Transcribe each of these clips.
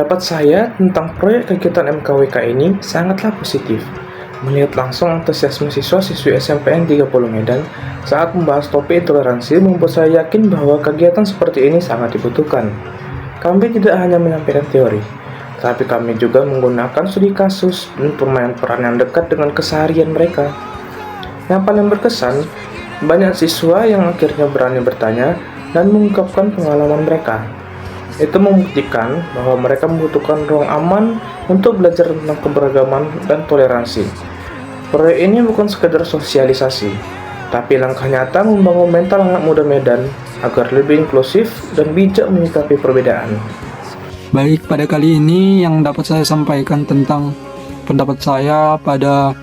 Pendapat saya tentang proyek kegiatan MKWK ini sangatlah positif. Melihat langsung antusiasme siswa-siswi SMPN 30 Medan saat membahas topik intoleransi membuat saya yakin bahwa kegiatan seperti ini sangat dibutuhkan. Kami tidak hanya menyampaikan teori, tapi kami juga menggunakan studi kasus dan permainan peran yang dekat dengan keseharian mereka. Yang paling berkesan, banyak siswa yang akhirnya berani bertanya dan mengungkapkan pengalaman mereka. Itu membuktikan bahwa mereka membutuhkan ruang aman untuk belajar tentang keberagaman dan toleransi. Proyek ini bukan sekedar sosialisasi, tapi langkah nyata membangun mental anak muda Medan agar lebih inklusif dan bijak menyikapi perbedaan. Baik, pada kali ini yang dapat saya sampaikan tentang pendapat saya pada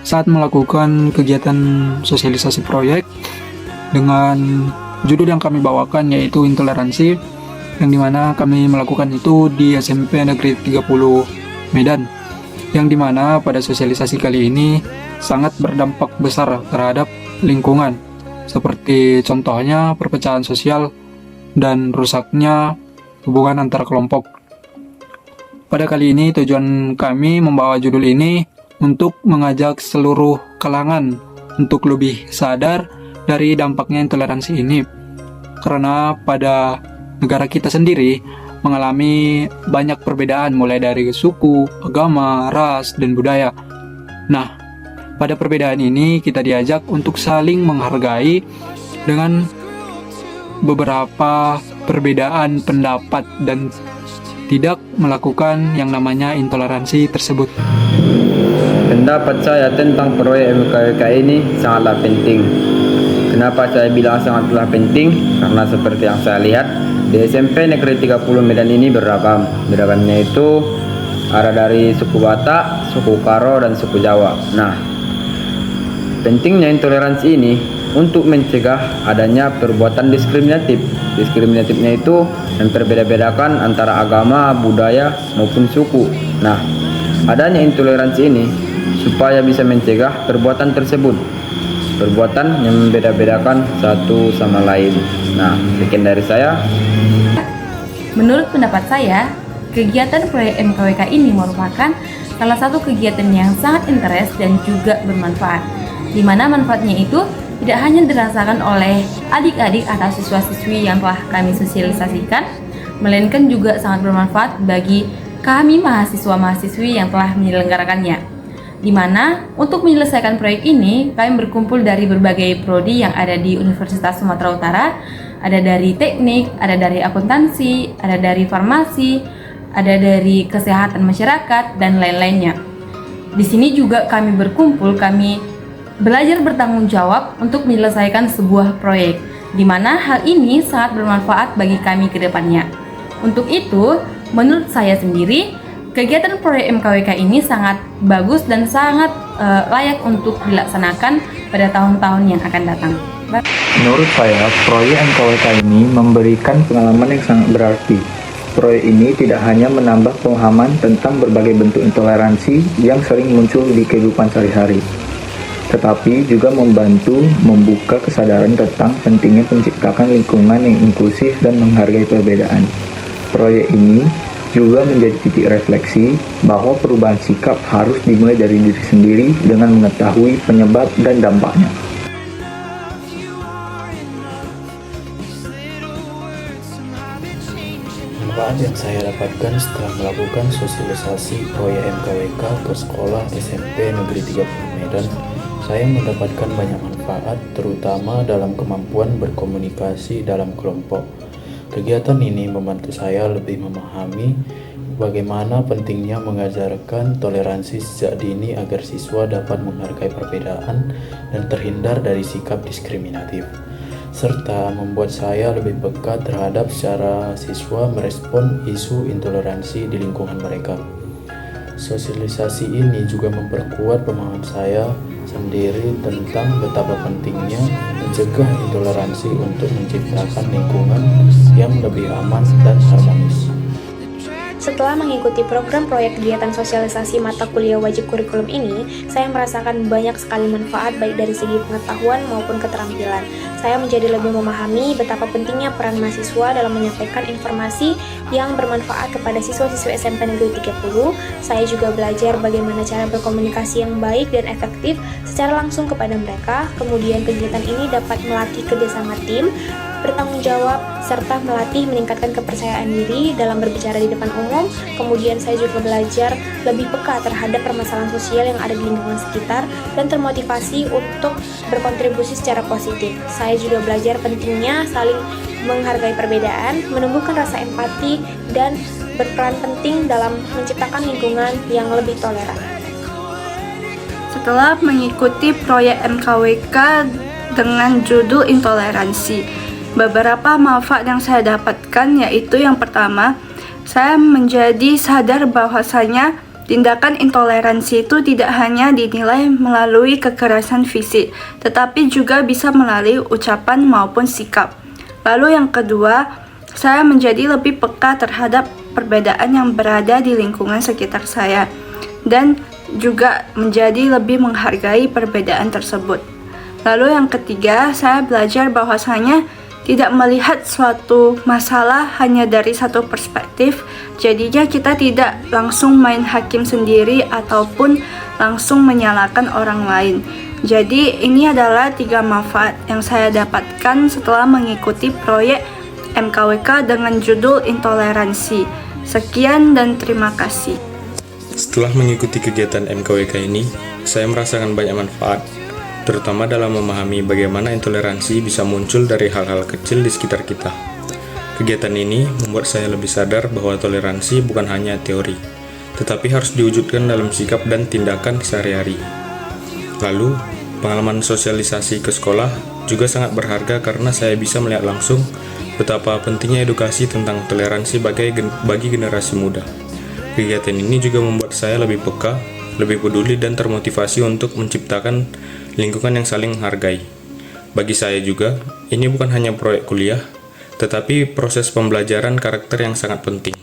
saat melakukan kegiatan sosialisasi proyek dengan judul yang kami bawakan yaitu intoleransi, yang dimana kami melakukan itu di SMP Negeri 30 Medan, yang dimana pada sosialisasi kali ini sangat berdampak besar terhadap lingkungan, seperti contohnya perpecahan sosial dan rusaknya hubungan antar kelompok. Pada kali ini tujuan kami membawa judul ini untuk mengajak seluruh kalangan untuk lebih sadar dari dampaknya intoleransi ini, karena pada negara kita sendiri mengalami banyak perbedaan mulai dari suku, agama, ras, dan budaya. Nah, pada perbedaan ini kita diajak untuk saling menghargai dengan beberapa perbedaan pendapat dan tidak melakukan yang namanya intoleransi tersebut. Pendapat saya tentang proyek MKWK ini sangatlah penting. Kenapa saya bilang sangatlah penting? Karena seperti yang saya lihat, di SMP Negeri 30 Medan ini beragam. Beragamnya itu ada dari suku Batak, suku Karo, dan suku Jawa. Nah, pentingnya intoleransi ini untuk mencegah adanya perbuatan diskriminatif. Diskriminatifnya itu memperbeda-bedakan antara agama, budaya, maupun suku. Nah, adanya intoleransi ini supaya bisa mencegah perbuatan tersebut, perbuatan yang membeda-bedakan satu sama lain. Nah, sekian dari saya. Menurut pendapat saya, kegiatan proyek MKWK ini merupakan salah satu kegiatan yang sangat interest dan juga bermanfaat, di mana manfaatnya itu tidak hanya dirasakan oleh adik-adik atau siswa-siswi yang telah kami sosialisasikan, melainkan juga sangat bermanfaat bagi kami mahasiswa-mahasiswi yang telah menyelenggarakannya. Di mana untuk menyelesaikan proyek ini, kami berkumpul dari berbagai prodi yang ada di Universitas Sumatera Utara, ada dari teknik, ada dari akuntansi, ada dari farmasi, ada dari kesehatan masyarakat, dan lain-lainnya. Di sini juga kami berkumpul, kami belajar bertanggung jawab untuk menyelesaikan sebuah proyek, di mana hal ini sangat bermanfaat bagi kami ke depannya. Untuk itu, menurut saya sendiri, kegiatan proyek MKWK ini sangat bagus dan sangat layak untuk dilaksanakan pada tahun-tahun yang akan datang. Menurut saya, proyek MKWK ini memberikan pengalaman yang sangat berarti. Proyek ini tidak hanya menambah pemahaman tentang berbagai bentuk intoleransi yang sering muncul di kehidupan sehari-hari, tetapi juga membantu membuka kesadaran tentang pentingnya menciptakan lingkungan yang inklusif dan menghargai perbedaan. Proyek ini juga menjadi titik refleksi bahwa perubahan sikap harus dimulai dari diri sendiri dengan mengetahui penyebab dan dampaknya. Manfaat yang saya dapatkan setelah melakukan sosialisasi proyek MKWK ke sekolah SMP Negeri 30 Medan, saya mendapatkan banyak manfaat, terutama dalam kemampuan berkomunikasi dalam kelompok. Kegiatan ini membantu saya lebih memahami bagaimana pentingnya mengajarkan toleransi sejak dini agar siswa dapat menghargai perbedaan dan terhindar dari sikap diskriminatif, serta membuat saya lebih peka terhadap cara siswa merespon isu intoleransi di lingkungan mereka. Sosialisasi ini juga memperkuat pemahaman saya sendiri tentang betapa pentingnya mencegah intoleransi untuk menciptakan lingkungan yang lebih aman dan harmonis. Setelah mengikuti program proyek kegiatan sosialisasi mata kuliah wajib kurikulum ini, saya merasakan banyak sekali manfaat baik dari segi pengetahuan maupun keterampilan. Saya menjadi lebih memahami betapa pentingnya peran mahasiswa dalam menyampaikan informasi yang bermanfaat kepada siswa-siswi SMP Negeri 30. Saya juga belajar bagaimana cara berkomunikasi yang baik dan efektif secara langsung kepada mereka. Kemudian kegiatan ini dapat melatih kerjasama tim, bertanggung jawab, serta melatih meningkatkan kepercayaan diri dalam berbicara di depan umum. Kemudian saya juga belajar lebih peka terhadap permasalahan sosial yang ada di lingkungan sekitar dan termotivasi untuk berkontribusi secara positif. Saya juga belajar pentingnya saling menghargai perbedaan, menumbuhkan rasa empati, dan berperan penting dalam menciptakan lingkungan yang lebih toleran. Setelah mengikuti proyek MKWK dengan judul intoleransi, beberapa manfaat yang saya dapatkan yaitu yang pertama, saya menjadi sadar bahwasanya tindakan intoleransi itu tidak hanya dinilai melalui kekerasan fisik, tetapi juga bisa melalui ucapan maupun sikap. Lalu yang kedua, saya menjadi lebih peka terhadap perbedaan yang berada di lingkungan sekitar saya dan juga menjadi lebih menghargai perbedaan tersebut. Lalu yang ketiga, saya belajar bahwasanya tidak melihat suatu masalah hanya dari satu perspektif, jadinya kita tidak langsung main hakim sendiri ataupun langsung menyalahkan orang lain. Jadi ini adalah 3 manfaat yang saya dapatkan setelah mengikuti proyek MKWK dengan judul intoleransi. Sekian dan terima kasih. Setelah mengikuti kegiatan MKWK ini, saya merasakan banyak manfaat, terutama dalam memahami bagaimana intoleransi bisa muncul dari hal-hal kecil di sekitar kita. Kegiatan ini membuat saya lebih sadar bahwa toleransi bukan hanya teori, tetapi harus diwujudkan dalam sikap dan tindakan sehari-hari. Lalu, pengalaman sosialisasi ke sekolah juga sangat berharga karena saya bisa melihat langsung betapa pentingnya edukasi tentang toleransi bagi generasi muda. Kegiatan ini juga membuat saya lebih peka, lebih peduli dan termotivasi untuk menciptakan lingkungan yang saling menghargai. Bagi saya juga, ini bukan hanya proyek kuliah, tetapi proses pembelajaran karakter yang sangat penting.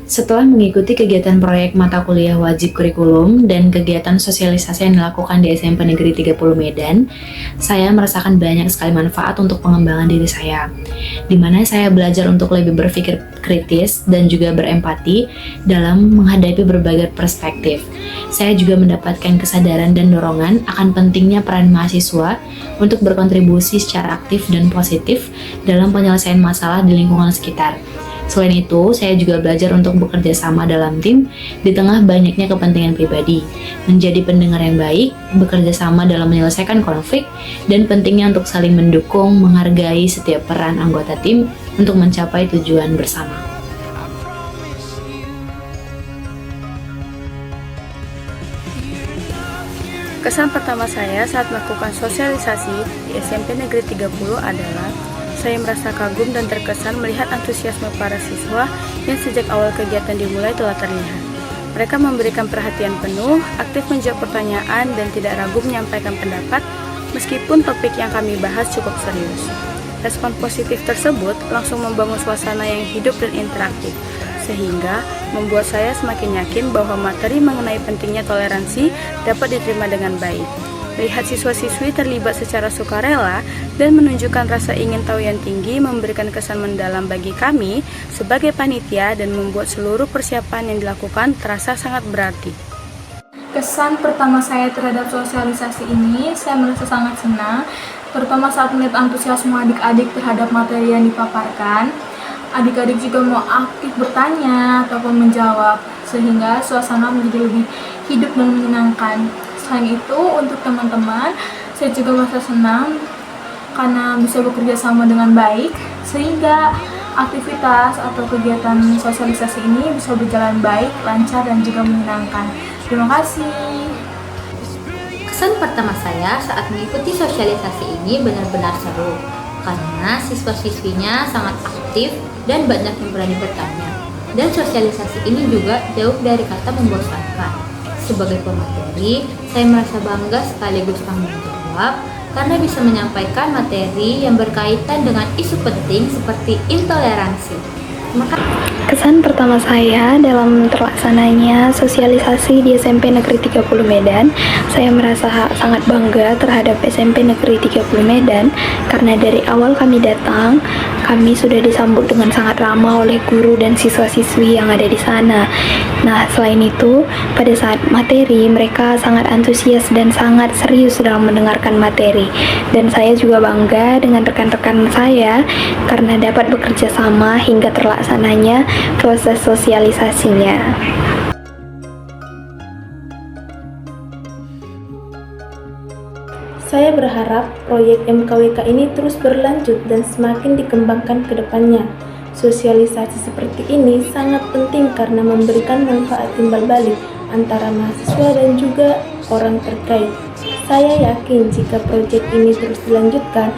Setelah mengikuti kegiatan proyek mata kuliah wajib kurikulum dan kegiatan sosialisasi yang dilakukan di SMP Negeri 30 Medan, saya merasakan banyak sekali manfaat untuk pengembangan diri saya, di mana saya belajar untuk lebih berpikir kritis dan juga berempati dalam menghadapi berbagai perspektif. Saya juga mendapatkan kesadaran dan dorongan akan pentingnya peran mahasiswa untuk berkontribusi secara aktif dan positif dalam penyelesaian masalah di lingkungan sekitar. Selain itu, saya juga belajar untuk bekerja sama dalam tim di tengah banyaknya kepentingan pribadi, menjadi pendengar yang baik, bekerja sama dalam menyelesaikan konflik, dan pentingnya untuk saling mendukung, menghargai setiap peran anggota tim untuk mencapai tujuan bersama. Kesan pertama saya saat melakukan sosialisasi di SMP Negeri 30 adalah saya merasa kagum dan terkesan melihat antusiasme para siswa yang sejak awal kegiatan dimulai telah terlihat. Mereka memberikan perhatian penuh, aktif menjawab pertanyaan, dan tidak ragu menyampaikan pendapat meskipun topik yang kami bahas cukup serius. Respon positif tersebut langsung membangun suasana yang hidup dan interaktif, sehingga membuat saya semakin yakin bahwa materi mengenai pentingnya toleransi dapat diterima dengan baik. Melihat siswa-siswi terlibat secara sukarela dan menunjukkan rasa ingin tahu yang tinggi memberikan kesan mendalam bagi kami sebagai panitia dan membuat seluruh persiapan yang dilakukan terasa sangat berarti. Kesan pertama saya terhadap sosialisasi ini, saya merasa sangat senang, terutama saat melihat antusiasme adik-adik terhadap materi yang dipaparkan. Adik-adik juga mau aktif bertanya ataupun menjawab, sehingga suasana menjadi lebih hidup dan menyenangkan. Selain itu, untuk teman-teman, saya juga merasa senang karena bisa bekerja sama dengan baik, sehingga aktivitas atau kegiatan sosialisasi ini bisa berjalan baik, lancar, dan juga menyenangkan. Terima kasih. Kesan pertama saya saat mengikuti sosialisasi ini benar-benar seru, karena siswa-siswinya sangat aktif dan banyak yang berani bertanya. Dan sosialisasi ini juga jauh dari kata membosankan. Sebagai pemateri, saya merasa bangga sekaligus tanggung jawab karena bisa menyampaikan materi yang berkaitan dengan isu penting seperti intoleransi. Kesan pertama saya dalam terlaksananya sosialisasi di SMP Negeri 30 Medan, saya merasa sangat bangga terhadap SMP Negeri 30 Medan karena dari awal kami datang, kami sudah disambut dengan sangat ramah oleh guru dan siswa-siswi yang ada di sana. Nah, selain itu, pada saat materi, mereka sangat antusias dan sangat serius dalam mendengarkan materi. Dan saya juga bangga dengan rekan-rekan saya karena dapat bekerja sama hingga terlaksananya proses sosialisasinya. Saya berharap proyek MKWK ini terus berlanjut dan semakin dikembangkan ke depannya. Sosialisasi seperti ini sangat penting karena memberikan manfaat timbal balik antara mahasiswa dan juga orang terkait. Saya yakin jika proyek ini terus dilanjutkan,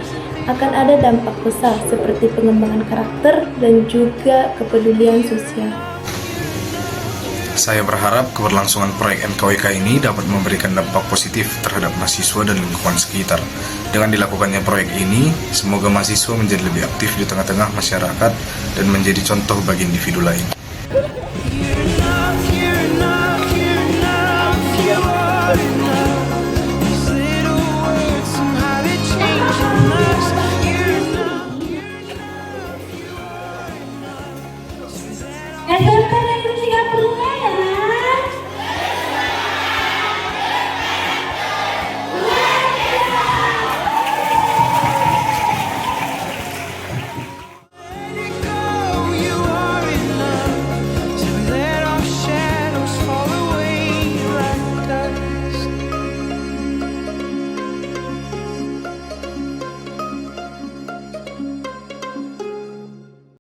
akan ada dampak besar seperti pengembangan karakter dan juga kepedulian sosial. Saya berharap keberlangsungan proyek MKWK ini dapat memberikan dampak positif terhadap mahasiswa dan lingkungan sekitar. Dengan dilakukannya proyek ini, semoga mahasiswa menjadi lebih aktif di tengah-tengah masyarakat dan menjadi contoh bagi individu lain.